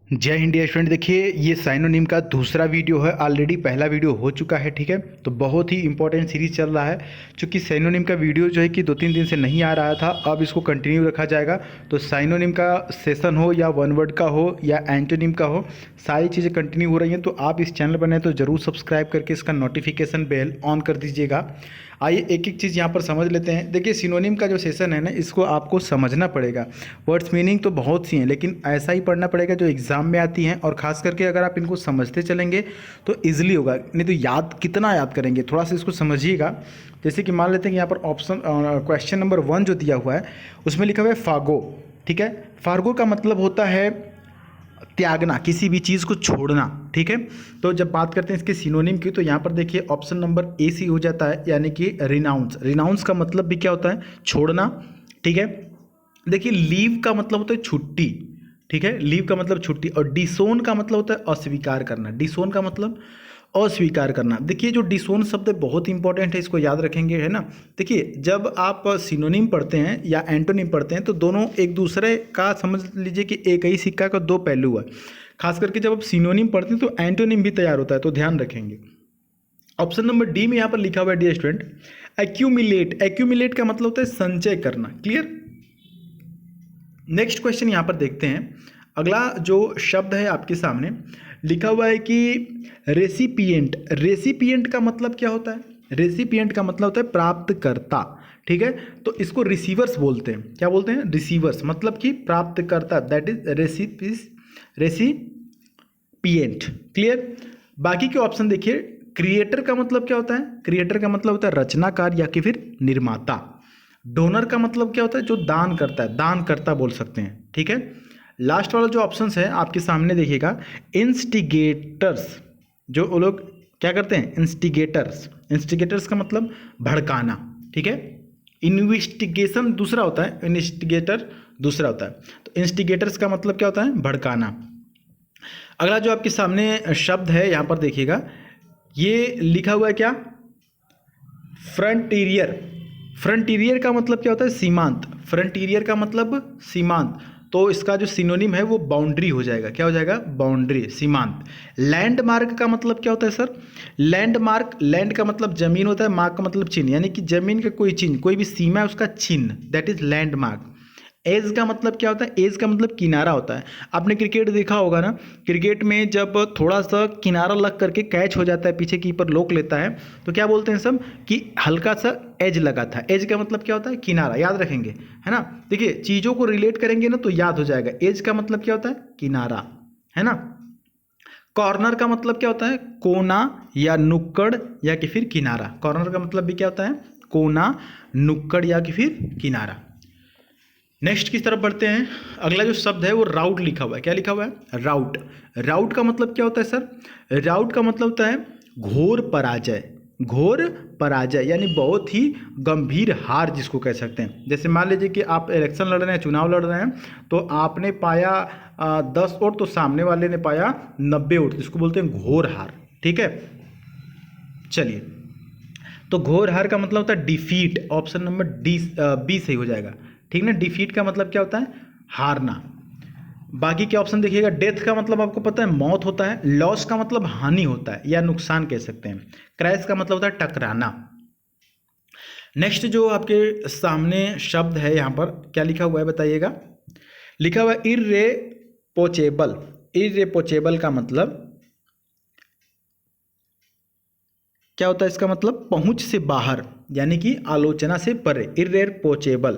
जय Hind dear student. देखिए ये साइनोनिम का दूसरा वीडियो है। ऑलरेडी पहला वीडियो हो चुका है, ठीक है। तो बहुत ही इंपॉर्टेंट सीरीज चल रहा है। चूँकि साइनोनिम का वीडियो जो है कि 2-3 दिन से नहीं आ रहा था, अब इसको कंटिन्यू रखा जाएगा। तो साइनोनिम का सेशन हो या वन वर्ड का हो या एंटोनिम का हो, सारी चीज़ें कंटिन्यू हो रही हैं। तो आप इस चैनल पर नए तो ज़रूर सब्सक्राइब करके इसका नोटिफिकेशन बेल ऑन कर दीजिएगा। आइए एक एक चीज़ यहाँ पर समझ लेते हैं। देखिए सिनोनिम का जो सेशन है ना, इसको आपको समझना पड़ेगा। वर्ड्स मीनिंग तो बहुत सी हैं, लेकिन ऐसा ही पढ़ना पड़ेगा जो एग्ज़ाम में आती हैं। और ख़ास करके अगर आप इनको समझते चलेंगे तो ईजिली होगा, नहीं तो याद कितना याद करेंगे। थोड़ा सा इसको समझिएगा। जैसे कि मान लेते हैं कि यहाँ पर ऑप्शन क्वेश्चन नंबर 1 जो दिया हुआ है उसमें लिखा हुआ है फागो, ठीक है। फार्गो का मतलब होता है त्यागना, किसी भी चीज़ को छोड़ना, ठीक है। तो जब बात करते हैं इसके सिनोनिम की, तो यहाँ पर देखिए ऑप्शन नंबर ए सी हो जाता है, यानी कि रिनाउंस। रिनाउंस का मतलब भी क्या होता है? छोड़ना, ठीक है। देखिए लीव का मतलब होता है छुट्टी, ठीक है। लीव का मतलब छुट्टी। और डिसोन का मतलब होता है अस्वीकार करना। डिसोन का मतलब अस्वीकार करना। देखिए जो डिसोन शब्द है बहुत इंपॉर्टेंट है, इसको याद रखेंगे, है ना। देखिए जब आप सिनोनिम पढ़ते हैं या एंटोनिम पढ़ते हैं तो दोनों एक दूसरे का, समझ लीजिए कि एक ही सिक्का का दो पहलू है। खास करके जब आप सिनोनिम पढ़ते हैं तो एंटोनिम भी तैयार होता है, तो ध्यान रखेंगे। ऑप्शन नंबर डी में यहाँ पर लिखा हुआ है डियर स्टूडेंट एक्यूमिलेट। एक्यूमिलेट का मतलब होता है संचय करना। क्लियर। नेक्स्ट क्वेश्चन यहाँ पर देखते हैं। अगला जो शब्द है आपके सामने लिखा हुआ है कि रेसिपिएंट। रेसिपिएंट का मतलब क्या होता है? रेसिपिएंट का मतलब होता है प्राप्तकर्ता, ठीक है। तो इसको रिसीवर्स बोलते हैं। क्या बोलते हैं? रिसीवर्स, मतलब कि प्राप्तकर्ता, दैट इज रेसिपिएंट। क्लियर। बाकी के ऑप्शन देखिए। क्रिएटर का मतलब क्या होता है? क्रिएटर का मतलब होता है रचनाकार या कि फिर निर्माता। डोनर का मतलब क्या होता है? जो दान करता है, दानकर्ता बोल सकते हैं, ठीक है। लास्ट वाला जो ऑप्शन है आपके सामने देखिएगा, इंस्टिगेटर्स। जो वो लोग क्या करते हैं? इंस्टिगेटर्स। इंस्टिगेटर्स का मतलब भड़काना, ठीक है। इन्वेस्टिगेशन दूसरा होता है, इन्वेस्टिगेटर दूसरा होता है। तो इंस्टिगेटर्स का मतलब क्या होता है? भड़काना। अगला जो आपके सामने शब्द है यहाँ पर देखिएगा, ये लिखा हुआ है क्या? फ्रंटिरियर। फ्रंटिरियर का मतलब क्या होता है? सीमांत। फ्रंटिरियर का मतलब सीमांत। तो इसका जो सिनोनिम है वो बाउंड्री हो जाएगा। क्या हो जाएगा? बाउंड्री, सीमांत। लैंडमार्क का मतलब क्या होता है सर? लैंडमार्क, लैंड का मतलब जमीन होता है, मार्क का मतलब चिन्ह, यानी कि जमीन का कोई चिन्ह, कोई भी सीमा है उसका चिन्ह, दैट इज लैंडमार्क। एज का मतलब क्या होता है? एज का मतलब किनारा होता है। आपने क्रिकेट देखा होगा ना, क्रिकेट में जब थोड़ा सा किनारा लग करके कैच हो जाता है, पीछे कीपर रोक लेता है, तो क्या बोलते हैं सब? कि हल्का सा एज लगा था। एज का मतलब क्या होता है? किनारा। याद रखेंगे, है ना। देखिए चीज़ों को रिलेट करेंगे ना तो याद हो जाएगा। एज का मतलब क्या होता है? किनारा, है ना। कॉर्नर का मतलब क्या होता है? कोना या नुक्कड़ या कि फिर किनारा। कॉर्नर का मतलब भी क्या होता है? कोना, नुक्कड़ या कि फिर किनारा। नेक्स्ट की तरफ बढ़ते हैं। अगला जो शब्द है वो राउट लिखा हुआ है। क्या लिखा हुआ है? राउट। राउट का मतलब क्या होता है सर? राउट का मतलब होता है घोर पराजय। घोर पराजय यानी बहुत ही गंभीर हार जिसको कह सकते हैं। जैसे मान लीजिए कि आप इलेक्शन लड़ रहे हैं, चुनाव लड़ रहे हैं, तो आपने पाया 10 वोट, तो सामने वाले ने पाया 90 वोट, जिसको बोलते हैं घोर हार, ठीक है। चलिए, तो घोर हार का मतलब होता है defeat. Option number D, B सही हो जाएगा, ठीक ना। डिफीट का मतलब क्या होता है? हारना। बाकी के ऑप्शन देखिएगा। डेथ का मतलब आपको पता है मौत होता है। लॉस का मतलब हानि होता है या नुकसान कह सकते हैं। क्रैश का मतलब होता है टकराना। नेक्स्ट जो आपके सामने शब्द है यहाँ पर क्या लिखा हुआ है बताइएगा। लिखा हुआ है इर्रेपोचेबल। इर्रेपोचेबल का मतलब क्या होता है? इसका मतलब पहुंच से बाहर, यानी कि आलोचना से परे। इर्रेपोचेबल,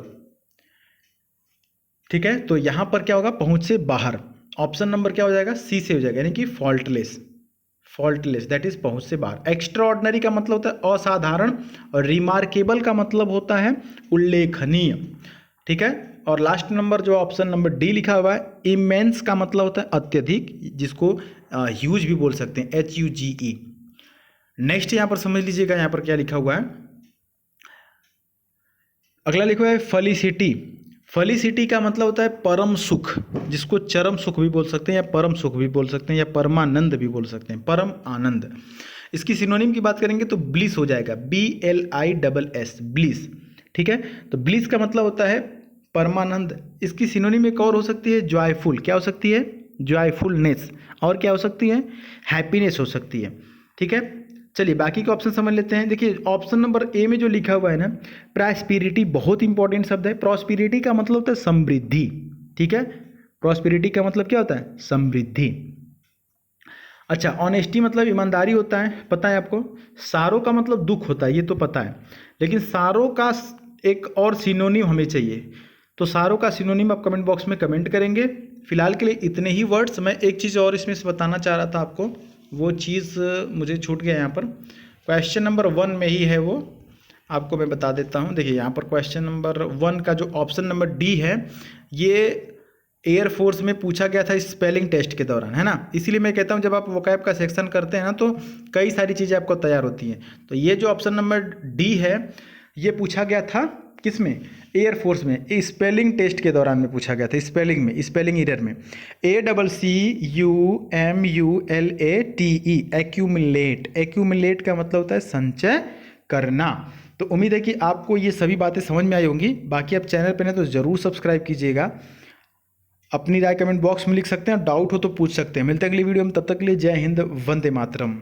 ठीक है। तो यहां पर क्या होगा? पहुंच से बाहर। ऑप्शन नंबर क्या हो जाएगा? सी से हो जाएगा, यानी कि फॉल्टलेस। फॉल्टलेस दैट इज पहुंच से बाहर। एक्स्ट्रा ऑर्डनरी का मतलब होता है असाधारण। और रिमार्केबल का मतलब होता है उल्लेखनीय, ठीक है। और लास्ट नंबर जो ऑप्शन नंबर डी लिखा हुआ है, इमेंस का मतलब होता है अत्यधिक, जिसको ह्यूज भी बोल सकते हैं, HUGE। नेक्स्ट यहां पर समझ लीजिएगा, यहां पर क्या लिखा हुआ है। अगला लिखा हुआ है फलिसिटी। फलिसिटी का मतलब होता है परम सुख, जिसको चरम सुख भी बोल सकते हैं या परम सुख भी बोल सकते हैं या परमानंद भी बोल सकते हैं, परम आनंद। इसकी सिनोनिम की बात करेंगे तो ब्लिस हो जाएगा, BLISS, ब्लिस, ठीक है। तो ब्लिस का मतलब होता है परमानंद। इसकी सिनोनिम एक और हो सकती है जॉयफुल। क्या हो सकती है? जॉयफुलनेस, और क्या हो सकती है, हैप्पीनेस हो सकती है। ठीक है, चलिए बाकी के ऑप्शन समझ लेते हैं। देखिए ऑप्शन नंबर ए में जो लिखा हुआ है ना, प्रॉस्पेरिटी, बहुत इंपॉर्टेंट शब्द है। प्रॉस्पेरिटी का मतलब होता है समृद्धि। ठीक है, प्रॉस्पेरिटी का मतलब क्या होता है, समृद्धि। अच्छा, ऑनेस्टी मतलब ईमानदारी होता है, पता है आपको। सारो का मतलब दुख होता है, ये तो पता है, लेकिन सारो का एक और सिनोनिम हमें चाहिए, तो सारो का सिनोनिम आप कमेंट बॉक्स में कमेंट करेंगे। फिलहाल के लिए इतने ही वर्ड्स। मैं एक चीज़ और इसमें से बताना चाह रहा था आपको, वो चीज़ मुझे छूट गया यहाँ पर। क्वेश्चन नंबर 1 में ही है वो, आपको मैं बता देता हूँ। देखिए यहाँ पर क्वेश्चन नंबर 1 का जो ऑप्शन नंबर डी है, ये एयरफोर्स में पूछा गया था स्पेलिंग टेस्ट के दौरान, है ना। इसीलिए मैं कहता हूँ जब आप वोकैब का सेक्शन करते हैं ना, तो कई सारी चीज़ें आपको तैयार होती हैं। तो ये जो ऑप्शन नंबर डी है, ये पूछा गया था किस में, एयरफोर्स में, स्पेलिंग टेस्ट के दौरान में पूछा गया था, स्पेलिंग में, स्पेलिंग एरर में। ACCUMULATE, accumulate. एक्यूमुलेट का मतलब होता है संचय करना। तो उम्मीद है कि आपको ये सभी बातें समझ में आई होंगी। बाकी आप चैनल पर हैं तो ज़रूर सब्सक्राइब कीजिएगा। अपनी राय कमेंट बॉक्स में लिख सकते हैं, डाउट हो तो पूछ सकते हैं। मिलते हैं अगली वीडियो में, तब तक के लिए जय हिंद, वंदे मातरम।